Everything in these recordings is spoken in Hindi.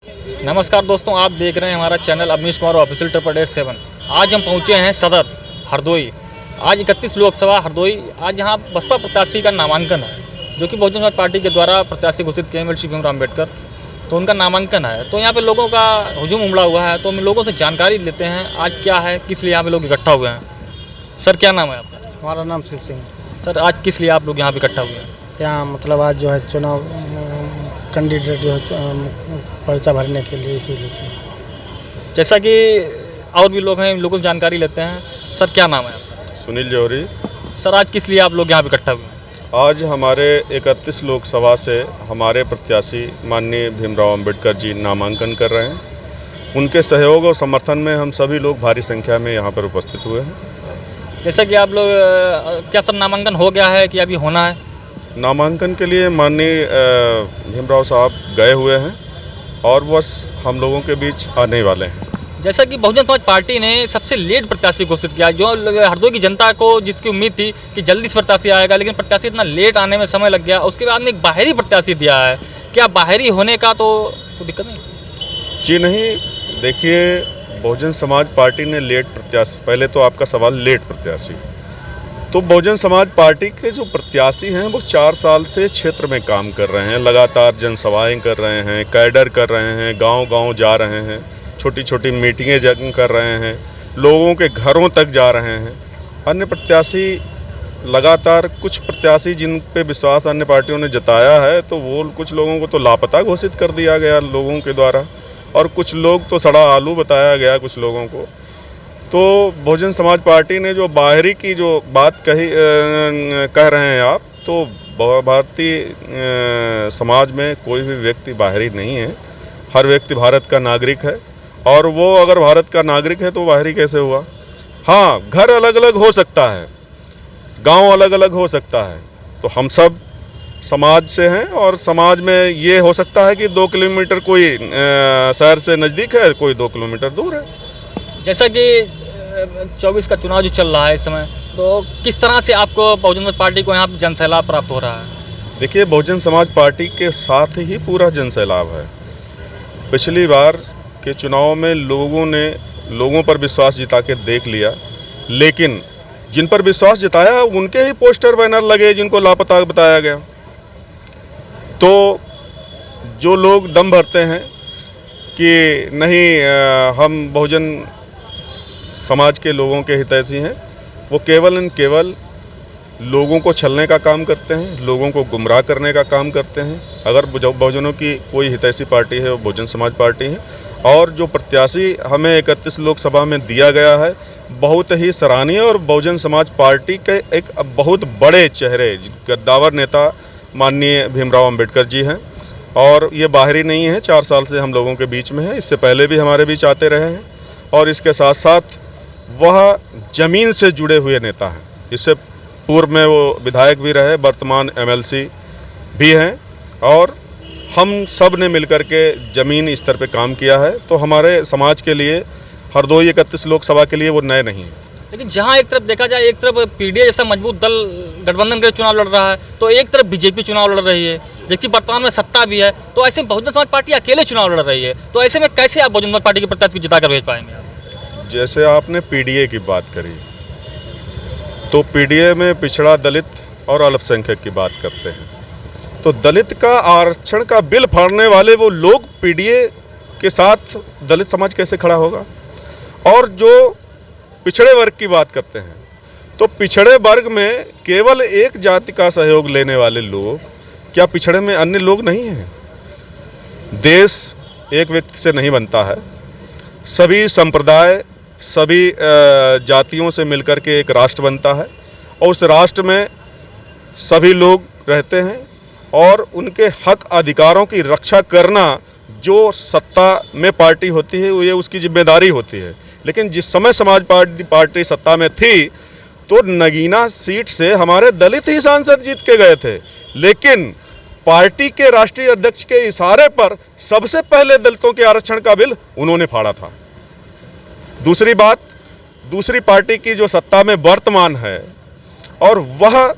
नमस्कार दोस्तों, आप देख रहे हैं हमारा चैनल अवनीश कुमार ऑफिशियल 777। आज हम पहुंचे हैं सदर हरदोई। आज 31 लोकसभा हरदोई। आज यहाँ बसपा प्रत्याशी का नामांकन है, जो कि बहुजन समाज पार्टी के द्वारा प्रत्याशी घोषित किए एमएलसी भीमराव अम्बेडकर, तो उनका नामांकन है। तो यहाँ पे लोगों का हुजूम उमड़ा हुआ है, तो हम लोगों से जानकारी लेते हैं आज क्या है, किस लिए यहाँ पे लोग इकट्ठा हुए हैं। सर, क्या नाम है आपका? हमारा नाम शिव सिंह। सर, आज किस लिए आप लोग यहाँ पे इकट्ठा हुए हैं? यहाँ मतलब आज जो है चुनाव कैंडिडेट जो है पर्चा भरने के लिए, इसीलिए चुनाव। जैसा कि और भी लोग हैं, इन लोगों से जानकारी लेते हैं। सर, क्या नाम है आपका? सुनील जौहरी। सर, आज किस लिए आप लोग यहाँ पे इकट्ठा हुए हैं? आज हमारे 31 लोकसभा से हमारे प्रत्याशी माननीय भीमराव अम्बेडकर जी नामांकन कर रहे हैं। उनके सहयोग और समर्थन में हम सभी लोग भारी संख्या में यहाँ पर उपस्थित हुए हैं। जैसा कि आप लोग क्या सब नामांकन हो गया है कि अभी होना है? नामांकन के लिए माननीय भीमराव साहब गए हुए हैं और बस हम लोगों के बीच आने वाले हैं। जैसा कि बहुजन समाज पार्टी ने सबसे लेट प्रत्याशी घोषित किया, जो हरदोई की जनता को जिसकी उम्मीद थी कि जल्दी से प्रत्याशी आएगा, लेकिन प्रत्याशी इतना लेट आने में समय लग गया। उसके बाद में एक बाहरी प्रत्याशी दिया है। क्या बाहरी होने का तो दिक्कत नहीं? जी नहीं, देखिए, बहुजन समाज पार्टी ने लेट प्रत्याशी, पहले तो आपका सवाल लेट प्रत्याशी, तो बहुजन समाज पार्टी के जो प्रत्याशी हैं वो 4 साल से क्षेत्र में काम कर रहे हैं, लगातार जनसभाएं कर रहे हैं, कैडर कर रहे हैं, गांव-गांव जा रहे हैं, छोटी छोटी मीटिंगें कर रहे हैं, लोगों के घरों तक जा रहे हैं। अन्य प्रत्याशी लगातार, कुछ प्रत्याशी जिन पे विश्वास अन्य पार्टियों ने जताया है, तो वो कुछ लोगों को तो लापता घोषित कर दिया गया लोगों के द्वारा, और कुछ लोग तो सड़ा आलू बताया गया कुछ लोगों को। तो बहुजन समाज पार्टी ने जो बाहरी की जो बात कह रहे हैं आप, तो भारतीय समाज में कोई भी व्यक्ति बाहरी नहीं है। हर व्यक्ति भारत का नागरिक है, और वो अगर भारत का नागरिक है तो बाहरी कैसे हुआ? हाँ, घर अलग अलग हो सकता है, गांव अलग अलग हो सकता है, तो हम सब समाज से हैं, और समाज में ये हो सकता है कि 2 किलोमीटर कोई शहर से नज़दीक है, कोई 2 किलोमीटर दूर है। जैसा कि 24 का चुनाव जो चल रहा है इस समय, तो किस तरह से आपको बहुजन समाज पार्टी को यहाँ जन सैलाब प्राप्त हो रहा है? देखिए, बहुजन समाज पार्टी के साथ ही पूरा जन सैलाब है। पिछली बार के चुनाव में लोगों पर विश्वास जिता के देख लिया, लेकिन जिन पर विश्वास जताया उनके ही पोस्टर बैनर लगे जिनको लापता बताया गया। तो जो लोग दम भरते हैं कि नहीं, हम बहुजन समाज के लोगों के हितैषी हैं, वो केवल न केवल लोगों को छलने का काम करते हैं, लोगों को गुमराह करने का काम करते हैं। अगर बहुजनों की कोई हितैषी पार्टी है वो बहुजन समाज पार्टी है, और जो प्रत्याशी हमें 31 लोकसभा में दिया गया है बहुत ही सराहनीय, और बहुजन समाज पार्टी के एक बहुत बड़े चेहरे, गद्दावर नेता माननीय भीमराव अम्बेडकर जी हैं। और ये बाहरी नहीं है, 4 साल से हम लोगों के बीच में है, इससे पहले भी हमारे बीच आते रहे हैं, और इसके साथ साथ वह ज़मीन से जुड़े हुए नेता हैं। इससे पूर्व में वो विधायक भी रहे, वर्तमान एमएलसी भी हैं, और हम सब ने मिलकर के ज़मीन स्तर पे काम किया है। तो हमारे समाज के लिए हरदोई 31 लोकसभा के लिए वो नए नहीं हैं। लेकिन जहाँ एक तरफ देखा जाए, एक तरफ पीडीए जैसा मजबूत दल गठबंधन के चुनाव लड़ रहा है, तो एक तरफ बीजेपी चुनाव लड़ रही है, जिसकी वर्तमान में सत्ता भी है। तो ऐसे में बहुजन समाज पार्टी अकेले चुनाव लड़ रही है, तो ऐसे में कैसे आप बहुजन समाज पार्टी के प्रत्याशी को जिता कर भेज पाएंगे? जैसे आपने पीडीए की बात करी, तो पीडीए में पिछड़ा, दलित और अल्पसंख्यक की बात करते हैं, तो दलित का आरक्षण का बिल फाड़ने वाले वो लोग पीडीए के साथ दलित समाज कैसे खड़ा होगा? और जो पिछड़े वर्ग की बात करते हैं, तो पिछड़े वर्ग में केवल एक जाति का सहयोग लेने वाले लोग, क्या पिछड़े में अन्य लोग नहीं हैं? देश एक व्यक्ति से नहीं बनता है, सभी संप्रदाय, सभी जातियों से मिलकर के एक राष्ट्र बनता है, और उस राष्ट्र में सभी लोग रहते हैं, और उनके हक अधिकारों की रक्षा करना जो सत्ता में पार्टी होती है ये उसकी जिम्मेदारी होती है। लेकिन जिस समय समाज पार्टी सत्ता में थी, तो नगीना सीट से हमारे दलित ही सांसद जीत के गए थे, लेकिन पार्टी के राष्ट्रीय अध्यक्ष के इशारे पर सबसे पहले दलितों के आरक्षण का बिल उन्होंने फाड़ा था। दूसरी बात, दूसरी पार्टी की जो सत्ता में वर्तमान है, और वह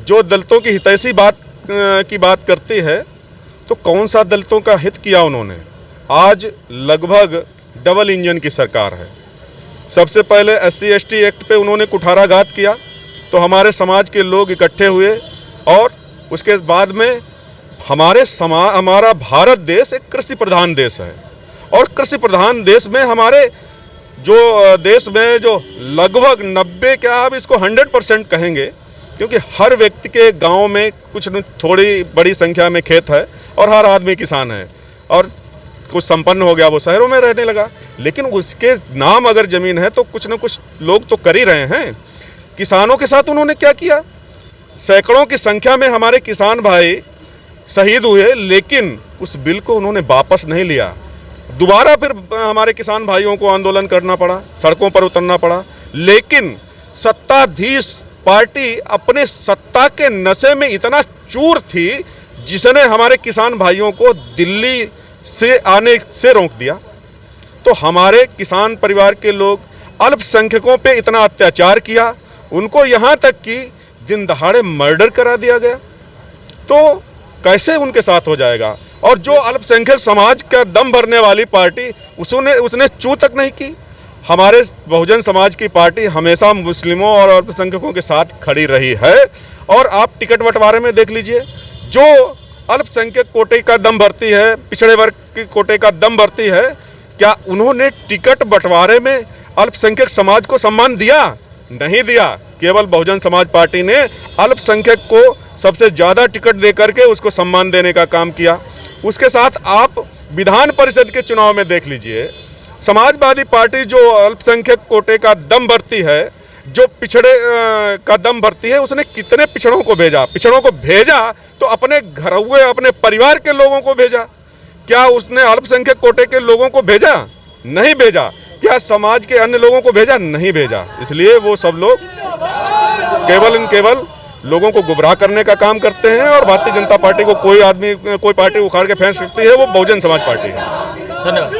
जो दलितों की हितैषी बात करती है, तो कौन सा दलितों का हित किया उन्होंने? आज लगभग डबल इंजन की सरकार है। सबसे पहले SC/ST एक्ट पे उन्होंने कुठाराघात किया, तो हमारे समाज के लोग इकट्ठे हुए और उसके बाद में हमारा भारत देश एक कृषि प्रधान देश है और कृषि प्रधान देश में हमारे जो देश में जो लगभग 90 क्या अब इसको 100% कहेंगे, क्योंकि हर व्यक्ति के गांव में कुछ न थोड़ी बड़ी संख्या में खेत है और हर आदमी किसान है और कुछ संपन्न हो गया वो शहरों में रहने लगा, लेकिन उसके नाम अगर ज़मीन है तो कुछ न कुछ लोग तो कर ही रहे हैं। किसानों के साथ उन्होंने क्या किया, सैकड़ों की संख्या में हमारे किसान भाई शहीद हुए, लेकिन उस बिल को उन्होंने वापस नहीं लिया। दोबारा फिर हमारे किसान भाइयों को आंदोलन करना पड़ा, सड़कों पर उतरना पड़ा, लेकिन सत्ताधीश पार्टी अपने सत्ता के नशे में इतना चूर थी जिसने हमारे किसान भाइयों को दिल्ली से आने से रोक दिया। तो हमारे किसान परिवार के लोग अल्पसंख्यकों पे इतना अत्याचार किया, उनको यहाँ तक कि दिन दहाड़े मर्डर करा दिया गया, तो कैसे उनके साथ हो जाएगा। और जो अल्पसंख्यक समाज का दम भरने वाली पार्टी उसने चू तक नहीं की। हमारे बहुजन समाज की पार्टी हमेशा मुस्लिमों और अल्पसंख्यकों के साथ खड़ी रही है। और आप टिकट बंटवारे में देख लीजिए, जो अल्पसंख्यक कोटे का दम भरती है, पिछड़े वर्ग की कोटे का दम भरती है, क्या उन्होंने टिकट बंटवारे में अल्पसंख्यक समाज को सम्मान दिया? नहीं दिया। केवल बहुजन समाज पार्टी ने अल्पसंख्यक को सबसे ज़्यादा टिकट दे करके उसको सम्मान देने का काम किया। उसके साथ आप विधान परिषद के चुनाव में देख लीजिए, समाजवादी पार्टी जो अल्पसंख्यक कोटे का दम भरती है, जो पिछड़े का दम भरती है, उसने कितने पिछड़ों को भेजा? पिछड़ों को भेजा तो अपने घर हुए अपने परिवार के लोगों को भेजा। क्या उसने अल्पसंख्यक कोटे के लोगों को भेजा? नहीं भेजा। क्या समाज के अन्य लोगों को भेजा? नहीं भेजा। इसलिए वो सब लोग केवल लोगों को गुमराह करने का काम करते हैं और भारतीय जनता पार्टी को कोई पार्टी उखाड़ के फेंक सकती है, वो बहुजन समाज पार्टी है। धन्यवाद।